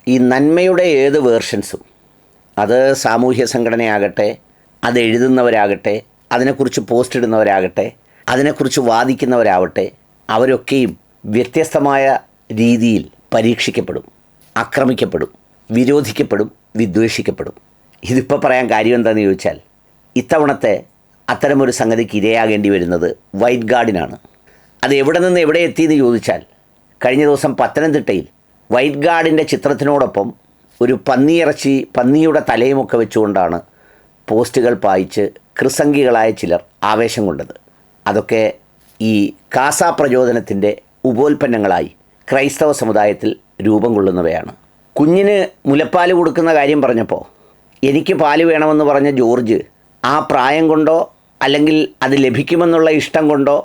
ഈ നന്മയുടെ ഏത് വേർഷൻസും, അത് സാമൂഹ്യ സംഘടനയാകട്ടെ, അത് എഴുതുന്നവരാകട്ടെ, അതിനെക്കുറിച്ച് പോസ്റ്റ് ഇടുന്നവരാകട്ടെ, അതിനെക്കുറിച്ച് വാദിക്കുന്നവരാവട്ടെ, അവരൊക്കെയും വ്യത്യസ്തമായ രീതിയിൽ പരീക്ഷിക്കപ്പെടും, ആക്രമിക്കപ്പെടും, വിരോധിക്കപ്പെടും, വിദ്വേഷിക്കപ്പെടും. ഇതിപ്പോൾ പറയാൻ കാര്യം എന്താണെന്ന് ചോദിച്ചാൽ, ഇത്തവണത്തെ അത്തരമൊരു സംഗതിക്ക് ഇരയാകേണ്ടി വരുന്നത് വൈറ്റ് ഗാർഡിനാണ്. അത് എവിടെ നിന്ന് എവിടെ എത്തിയെന്ന് ചോദിച്ചാൽ, കഴിഞ്ഞ ദിവസം പത്തനംതിട്ടയിൽ വൈറ്റ് ഗാർഡിൻ്റെ ചിത്രത്തിനോടൊപ്പം ഒരു പന്നിയുടെ തലയുമൊക്കെ വെച്ചുകൊണ്ടാണ് പോസ്റ്റുകൾ പായിച്ച് കൃസംഗികളായ ചിലർ ആവേശം കൊണ്ടത്. അതൊക്കെ ഈ കാസ പ്രചോദനത്തിൻ്റെ ഉപോൽപ്പന്നങ്ങളായി ക്രൈസ്തവ സമുദായത്തിൽ രൂപം കൊള്ളുന്നവയാണ്. കുഞ്ഞിന് മുലപ്പാൽ കൊടുക്കുന്ന കാര്യം പറഞ്ഞപ്പോൾ എനിക്ക് പാല് വേണമെന്ന് പറഞ്ഞ ജോർജ് ആ പ്രായം കൊണ്ടോ അല്ലെങ്കിൽ അത് ലഭിക്കുമെന്നുള്ള ഇഷ്ടം കൊണ്ടോ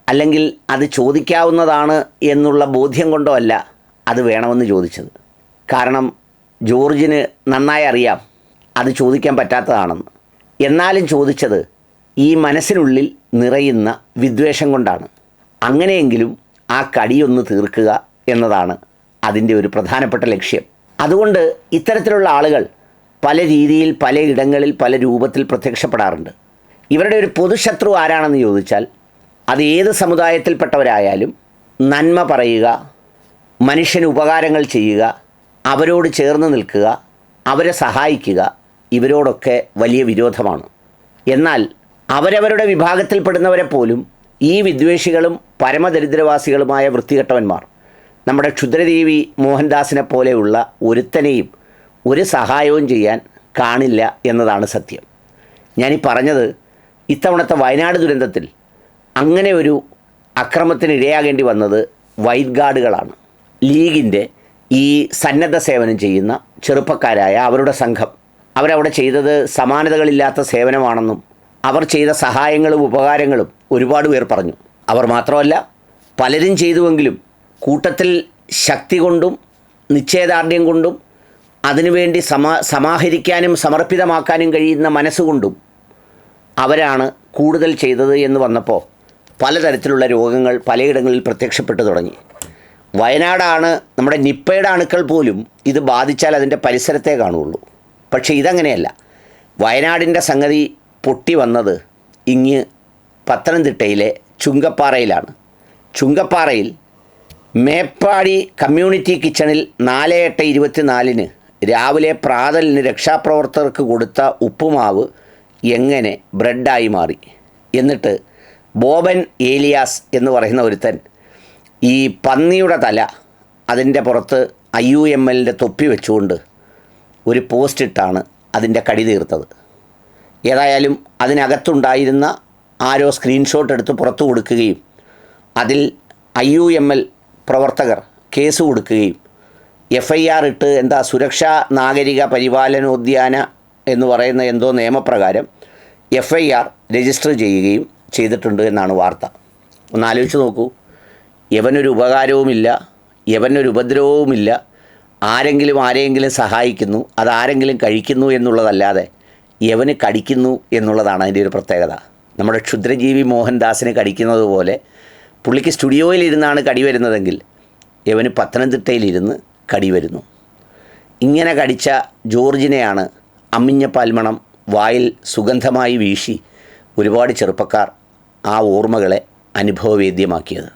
അല്ലെങ്കിൽ അത് ചോദിക്കാവുന്നതാണ് എന്നുള്ള ബോധ്യം കൊണ്ടോ അല്ല അത് വേണമെന്ന് ചോദിച്ചത്. കാരണം ജോർജിന് നന്നായി അറിയാം അത് ചോദിക്കാൻ പറ്റാത്തതാണെന്ന്. എന്നാലും ചോദിച്ചത് ഈ മനസ്സിനുള്ളിൽ നിറയുന്ന വിദ്വേഷം കൊണ്ടാണ്. അങ്ങനെയെങ്കിലും ആ കടിയൊന്ന് തീർക്കുക എന്നതാണ് അതിൻ്റെ ഒരു പ്രധാനപ്പെട്ട ലക്ഷ്യം. അതുകൊണ്ട് ഇത്തരത്തിലുള്ള ആളുകൾ പല രീതിയിൽ, പലയിടങ്ങളിൽ, പല രൂപത്തിൽ പ്രത്യക്ഷപ്പെടാറുണ്ട്. ഇവരുടെ ഒരു പൊതുശത്രു ആരാണെന്ന് ചോദിച്ചാൽ, അത് ഏത് സമുദായത്തിൽപ്പെട്ടവരായാലും നന്മ പറയുക, മനുഷ്യന് ഉപകാരങ്ങൾ ചെയ്യുക, അവരോട് ചേർന്ന് നിൽക്കുക, അവരെ സഹായിക്കുക, ഇവരോടൊക്കെ വലിയ വിരോധമാണ്. എന്നാൽ അവരവരുടെ വിഭാഗത്തിൽപ്പെടുന്നവരെ പോലും ഈ വിദ്വേഷികളും പരമദരിദ്രവാസികളുമായ വൃത്തികെട്ടവന്മാർ നമ്മുടെ ക്ഷുദ്രദേവി മോഹൻദാസിനെ പോലെയുള്ള ഒരുത്തനെയും ഒരു സഹായവും ചെയ്യാൻ കാണില്ല എന്നതാണ് സത്യം. ഞാനീ പറഞ്ഞത് ഇത്തവണത്തെ വയനാട് ദുരന്തത്തിൽ അങ്ങനെ ഒരു അക്രമത്തിന് ഇരയാകേണ്ടി വന്നത് വൈറ്റ് ഗാർഡുകളാണ്. ലീഗിൻ്റെ ഈ സന്നദ്ധ സേവനം ചെയ്യുന്ന ചെറുപ്പക്കാരായ അവരുടെ സംഘം അവരവിടെ ചെയ്തത് സമാനതകളില്ലാത്ത സേവനമാണെന്നും അവർ ചെയ്ത സഹായങ്ങളും ഉപകാരങ്ങളും ഒരുപാട് പേർ പറഞ്ഞു. അവർ മാത്രമല്ല, പലരും ചെയ്തുവെങ്കിലും കൂട്ടത്തിൽ ശക്തി കൊണ്ടും നിശ്ചയദാർഢ്യം കൊണ്ടും അതിനുവേണ്ടി സമാഹരിക്കാനും സമർപ്പിതമാക്കാനും കഴിയുന്ന മനസ്സുകൊണ്ടും അവരാണ് കൂടുതൽ ചെയ്തത് എന്ന് വന്നപ്പോൾ പലതരത്തിലുള്ള രോഗങ്ങൾ പലയിടങ്ങളിൽ പ്രത്യക്ഷപ്പെട്ടു തുടങ്ങി. വയനാടാണ്, നമ്മുടെ നിപ്പയുടെ അണുക്കൾ പോലും ഇത് ബാധിച്ചാൽ അതിൻ്റെ പരിസരത്തേ കാണുകയുള്ളൂ. പക്ഷേ ഇതങ്ങനെയല്ല. വയനാടിൻ്റെ സംഗതി പൊട്ടി വന്നത് ഇങ്ങ് പത്തനംതിട്ടയിലെ ചുങ്കപ്പാറയിലാണ്. ചുങ്കപ്പാറയിൽ മേപ്പാടി കമ്മ്യൂണിറ്റി കിച്ചണിൽ 4/8/24 രാവിലെ പ്രാതലിന് രക്ഷാപ്രവർത്തകർക്ക് കൊടുത്ത ഉപ്പുമാവ് എങ്ങനെ ബ്രെഡായി മാറി. എന്നിട്ട് ബോബൻ ഏലിയാസ് എന്ന് പറയുന്ന ഒരുത്തൻ ഈ പന്നിയുടെ തല അതിൻ്റെ പുറത്ത് IUMLൻ്റെ തൊപ്പി വെച്ചുകൊണ്ട് ഒരു പോസ്റ്റ് ഇട്ടാണ് അതിൻ്റെ കടി തീർത്തത്. ഏതായാലും അതിനകത്തുണ്ടായിരുന്ന ആരോ സ്ക്രീൻഷോട്ട് എടുത്ത് പുറത്തു കൊടുക്കുകയും അതിൽ IUML പ്രവർത്തകർ കേസ് കൊടുക്കുകയും FIR ഇട്ട് സുരക്ഷാ നാഗരിക പരിപാലനോദ്യാന എന്ന് പറയുന്ന എന്തോ നിയമപ്രകാരം FIR രജിസ്റ്റർ ചെയ്യുകയും ചെയ്തിട്ടുണ്ട് എന്നാണ് വാർത്ത. ഒന്ന് ആലോചിച്ച് നോക്കൂ. യവനൊരു ഉപകാരവുമില്ല, യവനൊരു ഉപദ്രവവുമില്ല. ആരെങ്കിലും സഹായിക്കുന്നു, അതാരെങ്കിലും കഴിക്കുന്നു എന്നുള്ളതല്ലാതെ യവന് കടിക്കുന്നു എന്നുള്ളതാണ് അതിൻ്റെ ഒരു പ്രത്യേകത. നമ്മുടെ ക്ഷുദ്രജീവി മോഹൻദാസിനെ കടിക്കുന്നത് പോലെ പുള്ളിക്ക് സ്റ്റുഡിയോയിലിരുന്നാണ് കടി വരുന്നതെങ്കിൽ യവന് പത്തനംതിട്ടയിലിരുന്ന് കടി വരുന്നു. ഇങ്ങനെ കടിച്ച ജോർജിനെയാണ് അമ്മിഞ്ഞ പാൽമണം വായിൽ സുഗന്ധമായി വീശി ഒരുപാട് ചെറുപ്പക്കാർ ആ ഓർമ്മകളെ അനുഭവവേദ്യമാക്കിയത്.